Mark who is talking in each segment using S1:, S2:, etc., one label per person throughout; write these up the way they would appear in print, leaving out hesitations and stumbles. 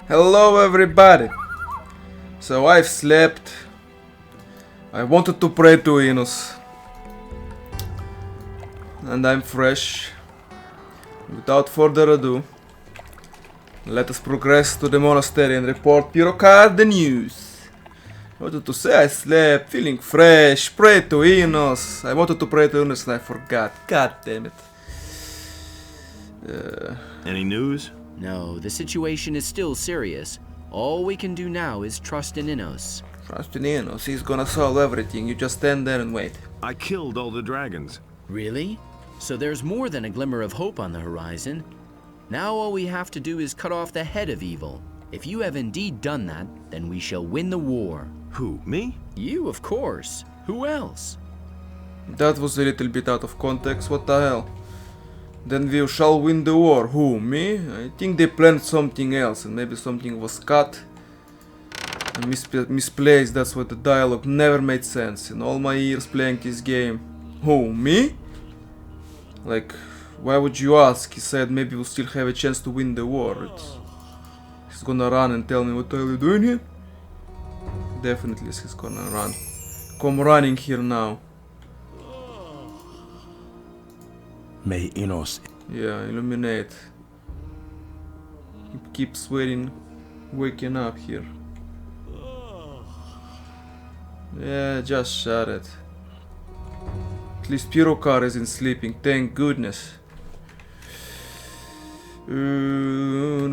S1: Hello everybody! So I've slept. I wanted to pray to Enos. And I'm fresh. Without further ado, let us progress to the monastery and report Pirocard the news. I wanted to say I slept, feeling fresh, pray to Enos. I wanted to pray to Enos and I forgot. God damn it.
S2: Any news?
S3: No, the situation is still serious. All we can do now is trust in Innos.
S1: Trust in Enos, he's gonna solve everything. You just stand there and wait.
S2: I killed all the dragons.
S3: Really? So there's more than a glimmer of hope on the horizon. Now all we have to do is cut off the head of evil. If you have indeed done that, then we shall win the war.
S2: Who, me?
S3: You, of course. Who else?
S1: That was a little bit out of context, what the hell? Then we shall win the war. Who, me? I think they planned something else and maybe something was cut and misplaced. That's why the dialogue never made sense in all my years playing this game. Who, me? Like, why would you ask? He said maybe we'll still have a chance to win the war. He's gonna run and tell me what are you doing here? Definitely he's gonna run. Come running here now.
S4: May Enos.
S1: Yeah, illuminate. He keeps waking up here. Yeah, just shut it. At least Pirocard isn't sleeping, thank goodness. No.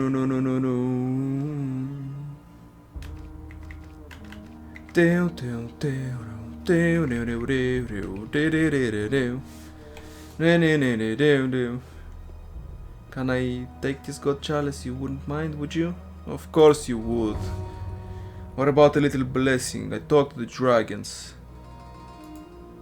S1: Can I take this god chalice? You wouldn't mind, would you? Of course you would. What about a little blessing? I talked to the dragons.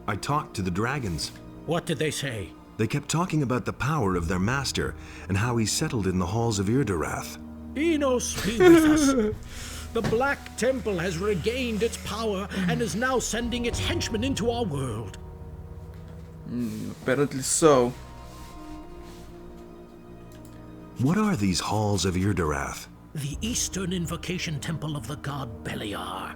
S2: I talked to the dragons.
S5: What did they say?
S2: They kept talking about the power of their master and how he settled in the halls of Irdarath.
S5: Enos be with us. The Black Temple has regained its power and is now sending its henchmen into our world.
S1: Apparently so.
S2: What are these halls of Irdarath?
S5: The Eastern Invocation Temple of the god Beliar.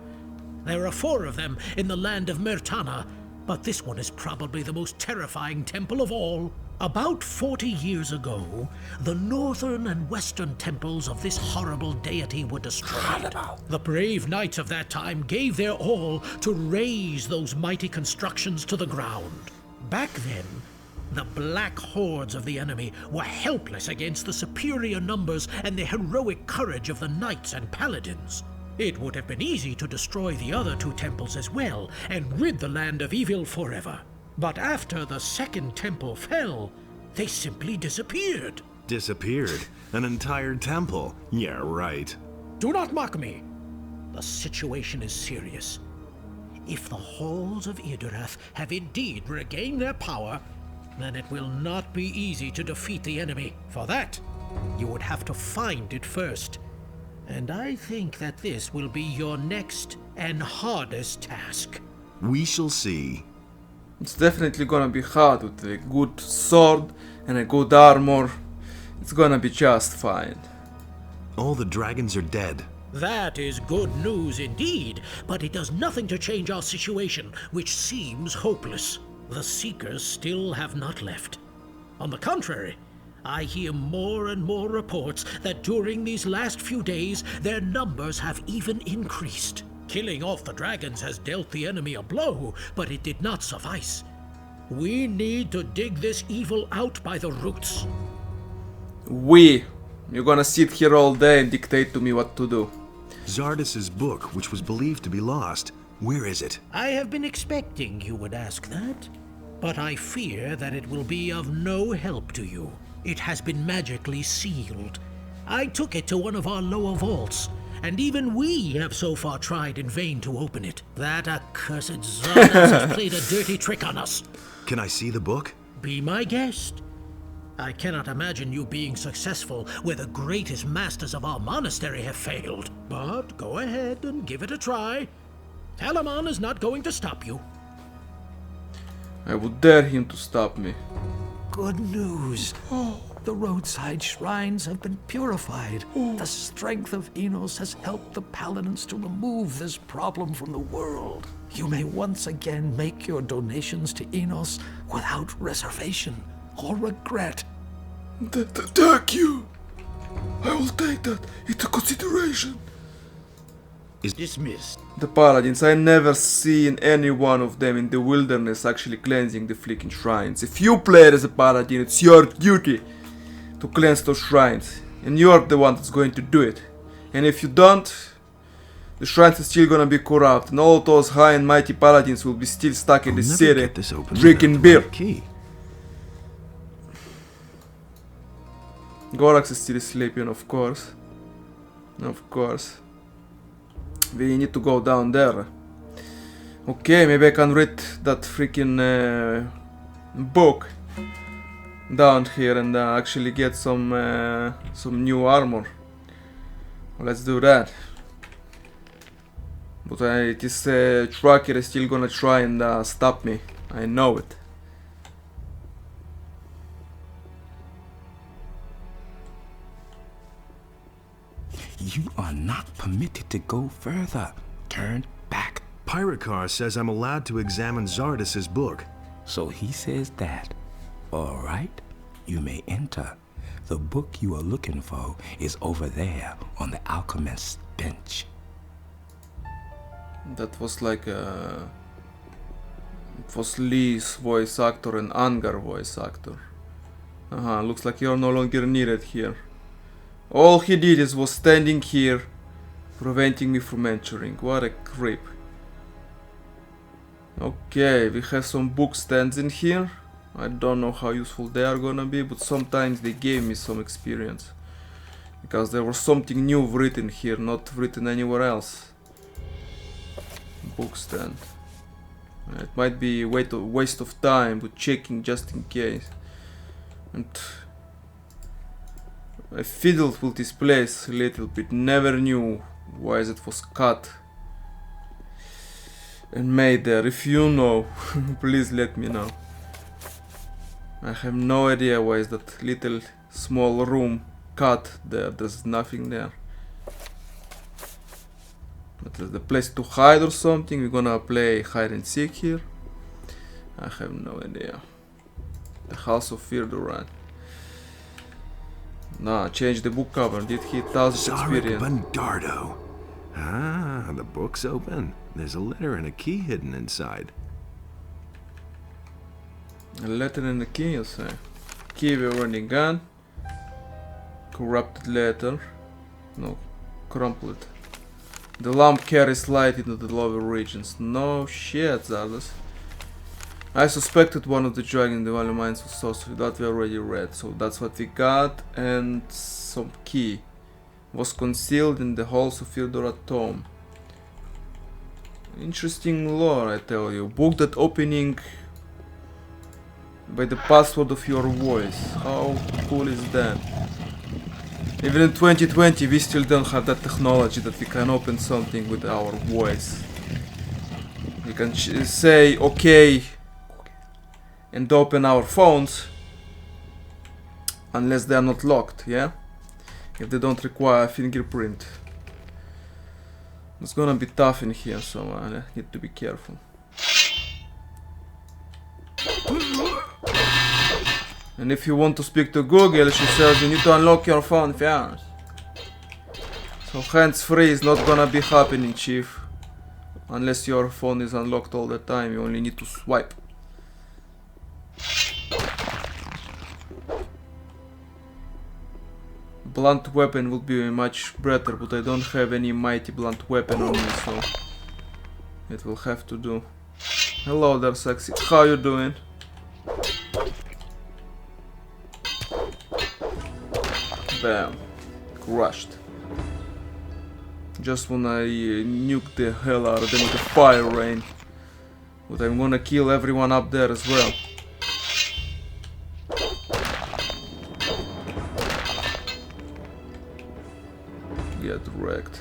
S5: There are 4 of them in the land of Myrtana, but this one is probably the most terrifying temple of all. About 40 years ago, the northern and western temples of this horrible deity were destroyed. The brave knights of that time gave their all to raise those mighty constructions to the ground. Back then, the black hordes of the enemy were helpless against the superior numbers and the heroic courage of the knights and paladins. It would have been easy to destroy the other 2 temples as well and rid the land of evil forever. But after the second temple fell, they simply disappeared.
S2: Disappeared? An entire temple? Yeah, right.
S5: Do not mock me. The situation is serious. If the halls of Irdarath have indeed regained their power, then it will not be easy to defeat the enemy. For that, you would have to find it first. And I think that this will be your next and hardest task.
S2: We shall see.
S1: It's definitely gonna be hard with a good sword and a good armor. It's gonna be just fine.
S2: All the dragons are dead.
S5: That is good news indeed, but it does nothing to change our situation, which seems hopeless. The Seekers still have not left. On the contrary, I hear more and more reports that during these last few days, their numbers have even increased. Killing off the dragons has dealt the enemy a blow, but it did not suffice. We need to dig this evil out by the roots.
S1: You're gonna sit here all day and dictate to me what to do.
S2: Zardas's book, which was believed to be lost, where is it?
S5: I have been expecting you would ask that, but I fear that it will be of no help to you. It has been magically sealed. I took it to one of our lower vaults, and even we have so far tried in vain to open it. That accursed Zardas has played a dirty trick on us.
S2: Can I see the book?
S5: Be my guest. I cannot imagine you being successful where the greatest masters of our monastery have failed. But go ahead and give it a try. Telamon is not going to stop you.
S1: I would dare him to stop me.
S4: Good news.
S6: The roadside shrines have been purified. The strength of Enos has helped the paladins to remove this problem from the world. You may once again make your donations to Enos without reservation or regret.
S1: Thank you. I will take that into consideration.
S4: Is dismissed.
S1: The paladins, I never seen any one of them in the wilderness actually cleansing the freaking shrines. If you play as a paladin, it's your duty to cleanse those shrines. And you're the one that's going to do it. And if you don't, the shrines are still gonna be corrupt. And all those high and mighty paladins will be still stuck in the city, drinking beer.
S2: Key.
S1: Gorax is still sleeping, of course. Of course. We need to go down there. Okay, maybe I can read that freaking book down here and actually get some new armor. Let's do that. But this trucker is still gonna try and stop me. I know it.
S4: You are not permitted to go further. Turn back.
S2: Pyrocar says I'm allowed to examine Zardas's book.
S4: So he says that. All right, you may enter. The book you are looking for is over there on the alchemist's bench.
S1: That was like it was Lee's voice actor and Angar voice actor. Looks like you're no longer needed here. All he did was standing here, preventing me from entering. What a creep. Okay, we have some book stands in here. I don't know how useful they are gonna be, but sometimes they gave me some experience. Because there was something new written here, not written anywhere else. Book stand. It might be a waste of time, but checking just in case. And I fiddled with this place a little bit, never knew why it was cut and made there. If you know, please let me know. I have no idea why is that little small room cut there, there's nothing there. But is the place to hide or something? We're gonna play hide and seek here? I have no idea. The House of Firduran. Nah, change the book cover. Did he 1000 experience?
S2: Bandardo. Ah, the book's open. There's a letter and a key hidden inside.
S1: A letter and a key, you say? Key we already got. Corrupted letter. No, crumpled. The lamp carries light into the lower regions. No shit, Zardas. I suspected one of the dragon in the Valley Mines was sorcery. That we already read. So that's what we got. And some key. Was concealed in the halls of Fildora Tome. Interesting lore, I tell you. Book that opening by the password of your voice. How cool is that? Even in 2020 we still don't have that technology that we can open something with our voice. We can say okay and open our phones unless they are not locked, yeah? If they don't require a fingerprint. It's gonna be tough in here, so I need to be careful. And if you want to speak to Google, she says you need to unlock your phone first. So hands-free is not gonna be happening, chief. Unless your phone is unlocked all the time, you only need to swipe. Blunt weapon would be much better, but I don't have any mighty blunt weapon on me, so it will have to do. Hello there, sexy. How you doing? Bam. Crushed. Just wanna nuke the hell out of them with the fire rain. But I'm gonna kill everyone up there as well. Get wrecked.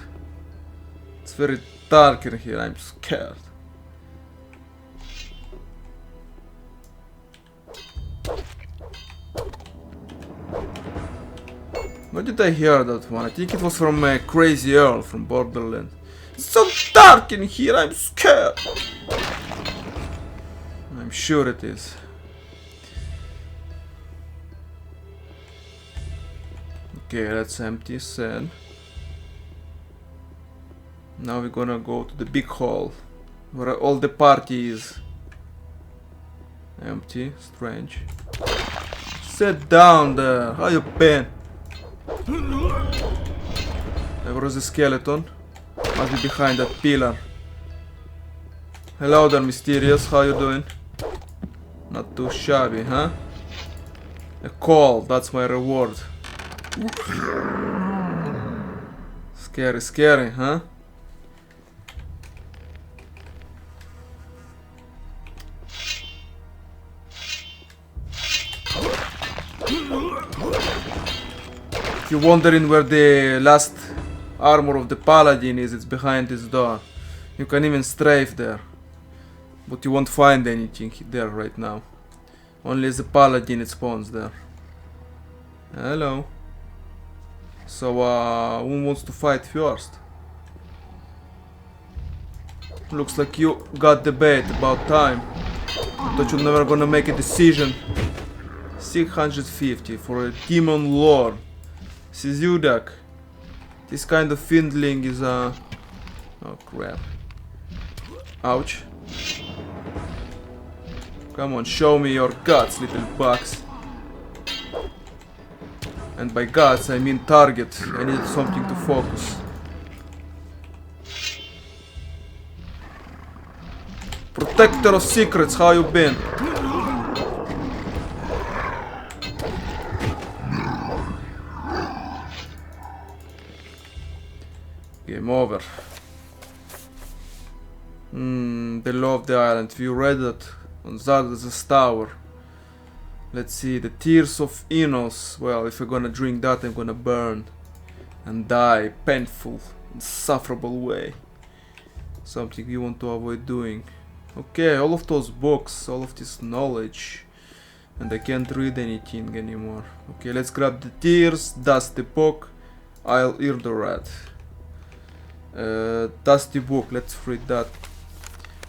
S1: It's very dark in here, I'm scared. Where did I hear that one? I think it was from Crazy Earl from Borderlands. It's so dark in here, I'm scared. I'm sure it is. Okay, that's empty sand. Now we're gonna go to the big hall where all the party is. Empty, strange. Sit down there. How you been? There was a skeleton. Must be behind that pillar. Hello there, mysterious. How you doing? Not too shabby, huh? A call. That's my reward. Scary, scary, huh? If you're wondering where the last armor of the paladin is, it's behind this door. You can even strafe there, but you won't find anything there right now. Only as a paladin it spawns there. Hello. So, who wants to fight first? Looks like you got the bait, about time. Thought you're never gonna make a decision. 650 for a demon lord. Sizudak. This kind of findling is oh crap. Ouch. Come on, show me your guts, little bugs. And by guts I mean target. I need something to focus. Protector of secrets, how you been? Game over. The Law of the Island. You read that on Zardes' tower. Let's see, the Tears of Enos. Well, if I'm gonna drink that, I'm gonna burn and die painful, insufferable way. Something you want to avoid doing. Okay, all of those books, all of this knowledge, and I can't read anything anymore. Okay, let's grab the Tears, dust the book, I'll Irdorat. Dusty book, let's read that.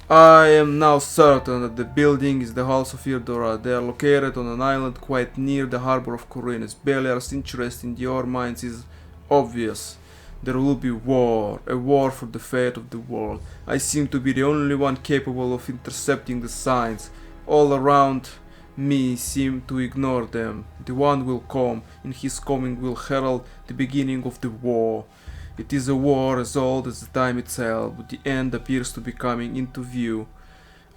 S1: I am now certain that the building is the House of Irdora. They are located on an island quite near the harbor of Corinus. Beliar's interest in your minds is obvious. There will be war, a war for the fate of the world. I seem to be the only one capable of intercepting the signs. All around me seem to ignore them. The one will come, and his coming will herald the beginning of the war. It is a war as old as the time itself, but the end appears to be coming into view.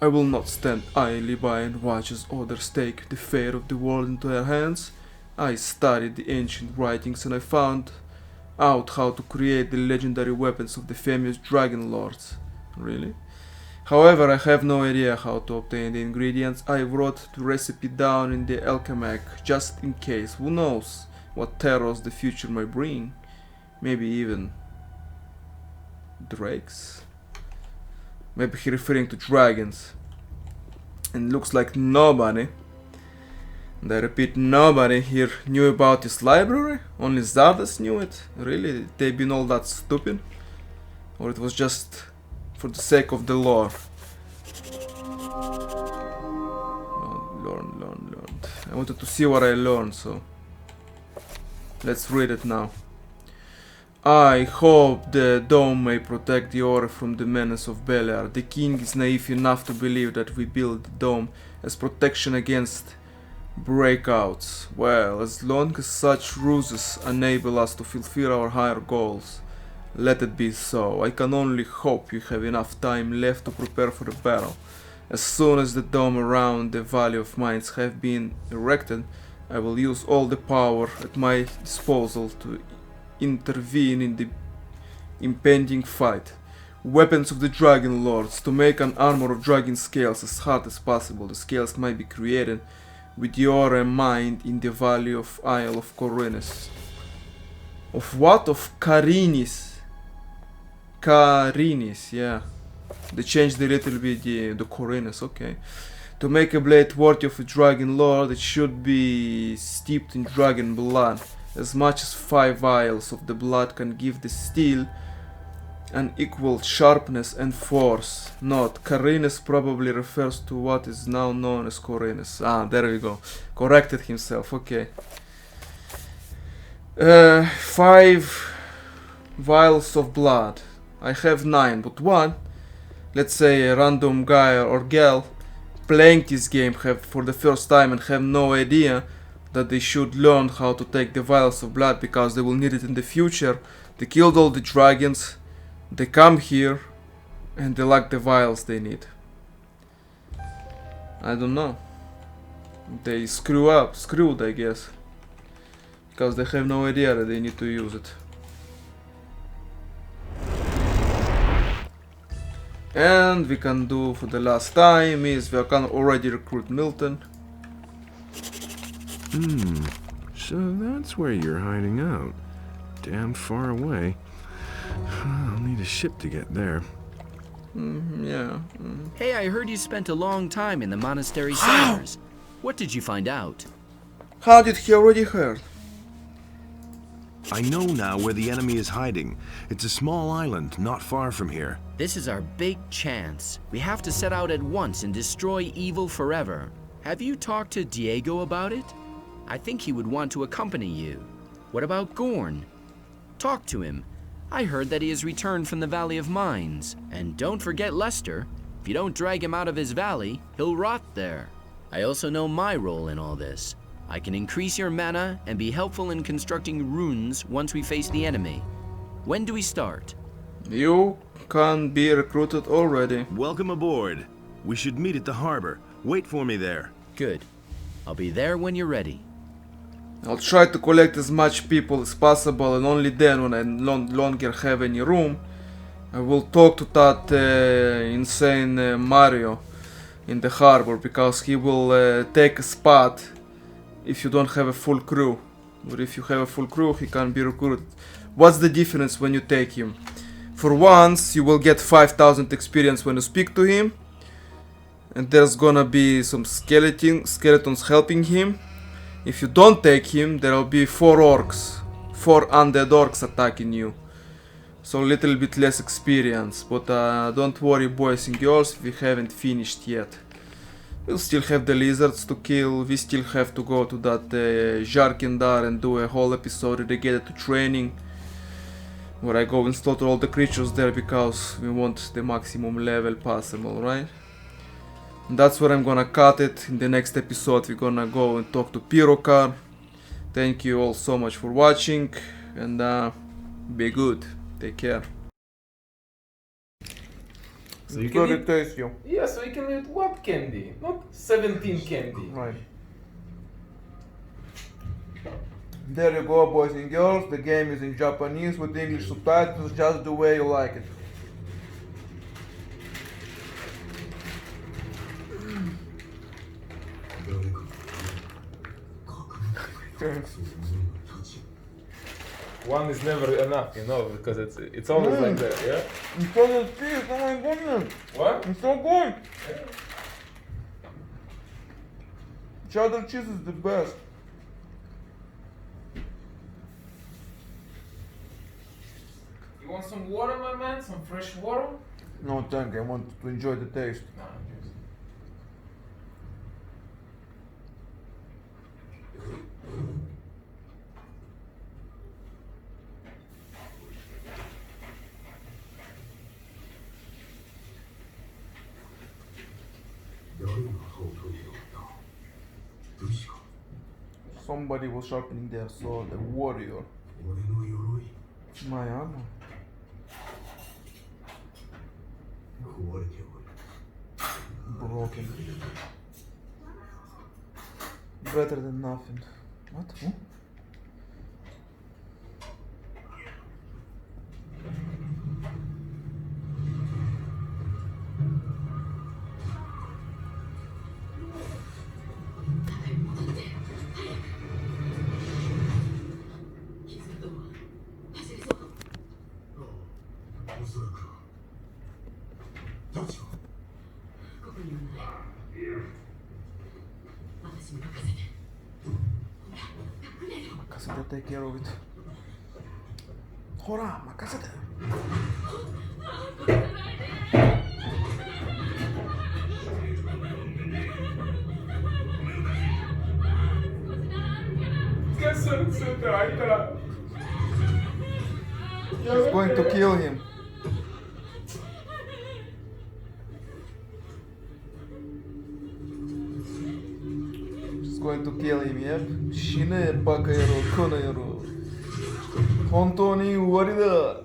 S1: I will not stand idly by and watch as others take the fate of the world into their hands. I studied the ancient writings and I found out how to create the legendary weapons of the famous dragon lords. Really? However, I have no idea how to obtain the ingredients. I wrote the recipe down in the alchemac, just in case. Who knows what terrors the future may bring? Maybe even drakes? Maybe he's referring to dragons. And looks like nobody, and I repeat, nobody here knew about this library. Only Zardes knew it. Really? They've been all that stupid? Or it was just for the sake of the lore? Learn. I wanted to see what I learned, so let's read it now. I hope the dome may protect the Ore from the menace of Beliar. The king is naive enough to believe that we build the dome as protection against breakouts. Well, as long as such ruses enable us to fulfill our higher goals, let it be so. I can only hope you have enough time left to prepare for the battle. As soon as the dome around the Valley of Mines have been erected, I will use all the power at my disposal to intervene in the impending fight. Weapons of the Dragon Lords. To make an armor of dragon scales as hard as possible. The scales might be created with your mind in the Valley of Isle of Corinus. Of what? Of Carinis. Carinis, yeah. They changed a little bit the Corinus, okay. To make a blade worthy of a Dragon Lord, it should be steeped in dragon blood. as much as 5 vials of the blood can give the steel an equal sharpness and force. Note, Carinus probably refers to what is now known as Corinus. Ah, there we go. Corrected himself, okay. 5 vials of blood. I have 9, but one, let's say a random guy or girl playing this game have for the first time and have no idea that they should learn how to take the vials of blood because they will need it in the future. They killed all the dragons, they come here and they lack the vials they need. I don't know. They screwed I guess. Because they have no idea that they need to use it. And we can do for the last time is we can already recruit Milton.
S2: So that's where you're hiding out. Damn far away. I'll need a ship to get there.
S1: Yeah.
S3: Hey, I heard you spent a long time in the monastery cellars. What did you find out?
S1: How did he already heard?
S2: I know now where the enemy is hiding. It's a small island not far from here.
S3: This is our big chance. We have to set out at once and destroy evil forever. Have you talked to Diego about it? I think he would want to accompany you. What about Gorn? Talk to him. I heard that he has returned from the Valley of Mines. And don't forget Lester. If you don't drag him out of his valley, he'll rot there. I also know my role in all this. I can increase your mana and be helpful in constructing runes once we face the enemy. When do we start?
S1: You can be recruited already.
S2: Welcome aboard. We should meet at the harbor. Wait for me there.
S3: Good. I'll be there when you're ready.
S1: I'll try to collect as much people as possible, and only then, when I no longer have any room, I will talk to that insane Mario in the harbor, because he will take a spot if you don't have a full crew. But if you have a full crew, he can be recruited. What's the difference when you take him? For once, you will get 5,000 experience when you speak to him, and there's gonna be some skeletons helping him. If you don't take him, there will be 4 orcs, 4 undead orcs attacking you. So a little bit less experience, but don't worry boys and girls, we haven't finished yet. We'll still have the lizards to kill, we still have to go to that Jarkindar and do a whole episode dedicated to training, where I go and slaughter all the creatures there because we want the maximum level possible, right? And that's where I'm gonna cut it. In the next episode we're gonna go and talk to Pirokar. Thank you all so much for watching, and be good. Take care.
S7: So you can eat,
S1: taste you.
S7: yeah, so you can eat what candy? Not 17 candy.
S1: Right. There you go, boys and girls. The game is in Japanese with English subtitles, just the way you like it.
S7: One is never enough, you know, because it's always like that, yeah?
S1: It's so good, oh my goodness.
S7: What?
S1: It's so good. Cheddar cheese is the best.
S7: You want some water, my man? Some fresh water?
S1: No, thank you. I want to enjoy the taste.
S7: No,
S1: Somebody was sharpening their sword, a warrior. My armor. Broken. Better than nothing. What? Who? take care of it. Hora, makasete. He's going to kill him. She's going to kill him, yep. Shine bakayaro, konayaro. Hontou ni uwari da.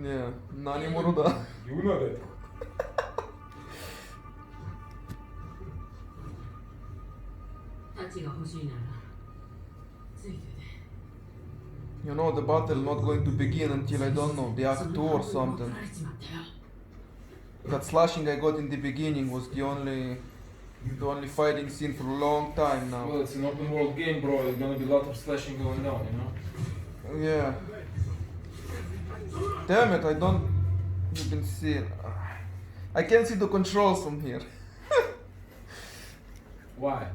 S1: Yeah, nani mono da.
S7: You know that.
S1: You know, the battle not going to begin until, I don't know, the act 2 or something. That slashing I got in the beginning was the only fighting scene for a long time now.
S7: Well, it's an open world game, bro. There's gonna be a lot of slashing going on, you know?
S1: Yeah. Damn it, I don't even see. I can't see the controls from here.
S7: Why?